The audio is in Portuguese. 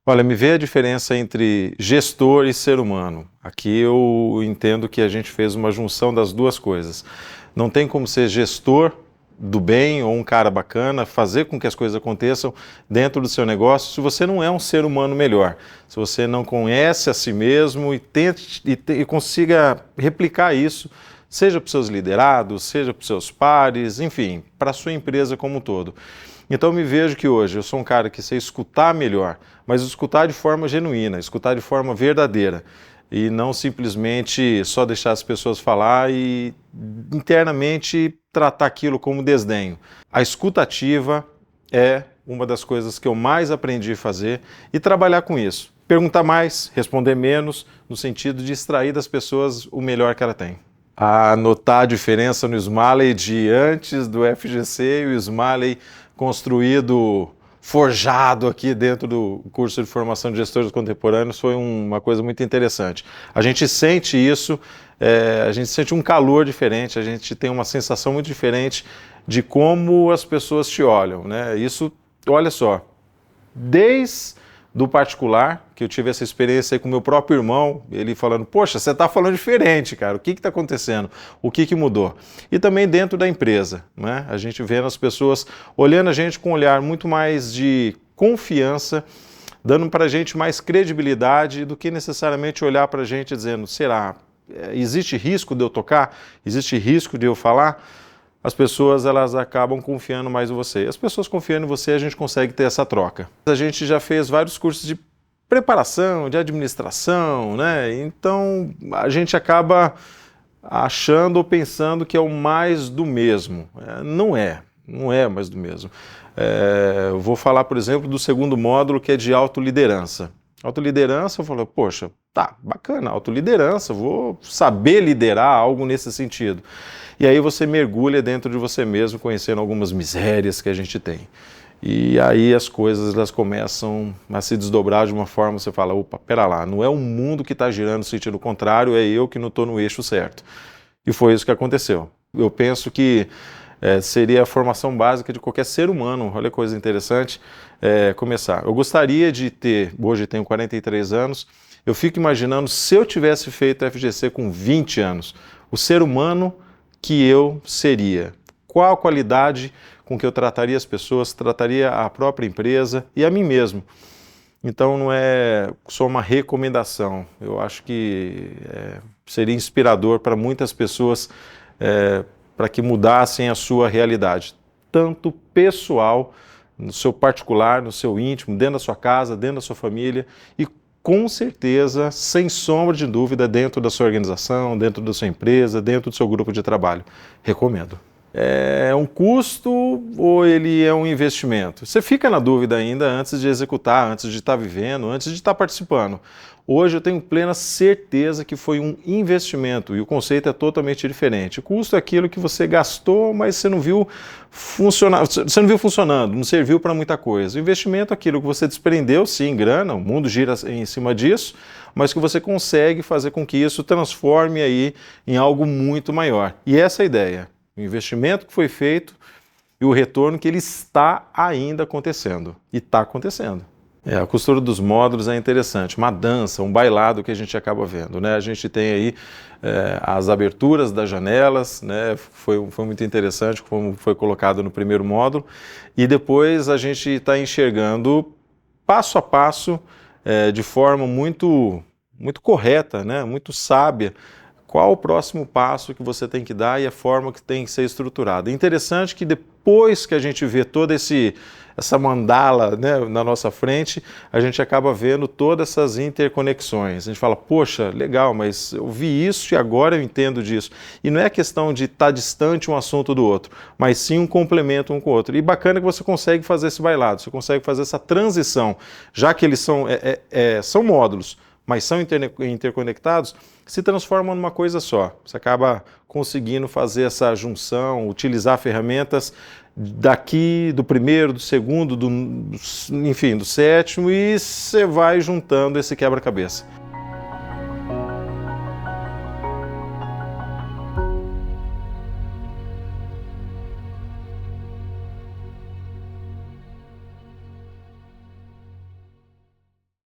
Olha, me vê a diferença entre gestor e ser humano. Aqui eu entendo que a gente fez uma junção das duas coisas. Não tem como ser gestor do bem ou um cara bacana, fazer com que as coisas aconteçam dentro do seu negócio se você não é um ser humano melhor, se você não conhece a si mesmo e consiga replicar isso, seja para os seus liderados, seja para os seus pares, enfim, para a sua empresa como um todo. Então eu me vejo que hoje eu sou um cara que sei escutar melhor, mas escutar de forma genuína, escutar de forma verdadeira e não simplesmente só deixar as pessoas falar e internamente tratar aquilo como desdenho. A escuta ativa é uma das coisas que eu mais aprendi a fazer e trabalhar com isso. Perguntar mais, responder menos, no sentido de extrair das pessoas o melhor que ela tem. A notar a diferença no Smalley de antes do FGC e o Smalley construído, forjado aqui dentro do curso de formação de gestores contemporâneos foi uma coisa muito interessante. A gente sente isso, a gente sente um calor diferente, a gente tem uma sensação muito diferente de como as pessoas te olham, né? Isso, olha só, desde do particular, que eu tive essa experiência aí com meu próprio irmão, ele falando, poxa, você está falando diferente, cara, o que está acontecendo? O que mudou? E também dentro da empresa, né? A gente vendo as pessoas olhando a gente com um olhar muito mais de confiança, dando para a gente mais credibilidade do que necessariamente olhar para a gente dizendo, será, existe risco de eu tocar? Existe risco de eu falar? As pessoas elas acabam confiando mais em você. As pessoas confiando em você, a gente consegue ter essa troca. A gente já fez vários cursos de preparação, de administração, né? Então a gente acaba achando ou pensando que é o mais do mesmo. Não é mais do mesmo. Eu vou falar, por exemplo, do segundo módulo, que é de autoliderança. Autoliderança, eu falo, poxa, tá, bacana, autoliderança, vou saber liderar algo nesse sentido. E aí você mergulha dentro de você mesmo, conhecendo algumas misérias que a gente tem. E aí as coisas elas começam a se desdobrar de uma forma, você fala, opa, pera lá, não é o mundo que está girando no sentido contrário, é eu que não estou no eixo certo. E foi isso que aconteceu. Eu penso que seria a formação básica de qualquer ser humano, olha que coisa interessante, começar. Eu gostaria de ter, hoje tenho 43 anos, eu fico imaginando se eu tivesse feito FGC com 20 anos, o ser humano que eu seria, qual a qualidade com que eu trataria as pessoas, trataria a própria empresa e a mim mesmo. Então não é só uma recomendação, eu acho que seria inspirador para muitas pessoas para que mudassem a sua realidade, tanto pessoal, no seu particular, no seu íntimo, dentro da sua casa, dentro da sua família e com certeza, sem sombra de dúvida, dentro da sua organização, dentro da sua empresa, dentro do seu grupo de trabalho. Recomendo. É um custo ou ele é um investimento? Você fica na dúvida ainda antes de executar, antes de estar vivendo, antes de estar participando. Hoje eu tenho plena certeza que foi um investimento e o conceito é totalmente diferente. O custo é aquilo que você gastou, mas você não viu funcionando, não serviu para muita coisa. O investimento é aquilo que você desprendeu, sim, grana, o mundo gira em cima disso, mas que você consegue fazer com que isso transforme aí em algo muito maior. E essa é a ideia. O investimento que foi feito e o retorno que ele está ainda acontecendo. E está acontecendo. A costura dos módulos é interessante, uma dança, um bailado que a gente acaba vendo, né? A gente tem aí as aberturas das janelas, né? Foi muito interessante como foi colocado no primeiro módulo, e depois a gente está enxergando passo a passo, de forma muito correta, né? Muito sábia, qual o próximo passo que você tem que dar e a forma que tem que ser estruturada. É interessante que depois que a gente vê toda essa mandala, né, na nossa frente, a gente acaba vendo todas essas interconexões. A gente fala, poxa, legal, mas eu vi isso e agora eu entendo disso. E não é questão de estar distante um assunto do outro, mas sim um complemento um com o outro. E bacana que você consegue fazer esse bailado, você consegue fazer essa transição, já que eles são módulos, mas são interconectados, se transformam numa coisa só. Você acaba conseguindo fazer essa junção, utilizar ferramentas daqui, do primeiro, do segundo, enfim, do sétimo, e você vai juntando esse quebra-cabeça.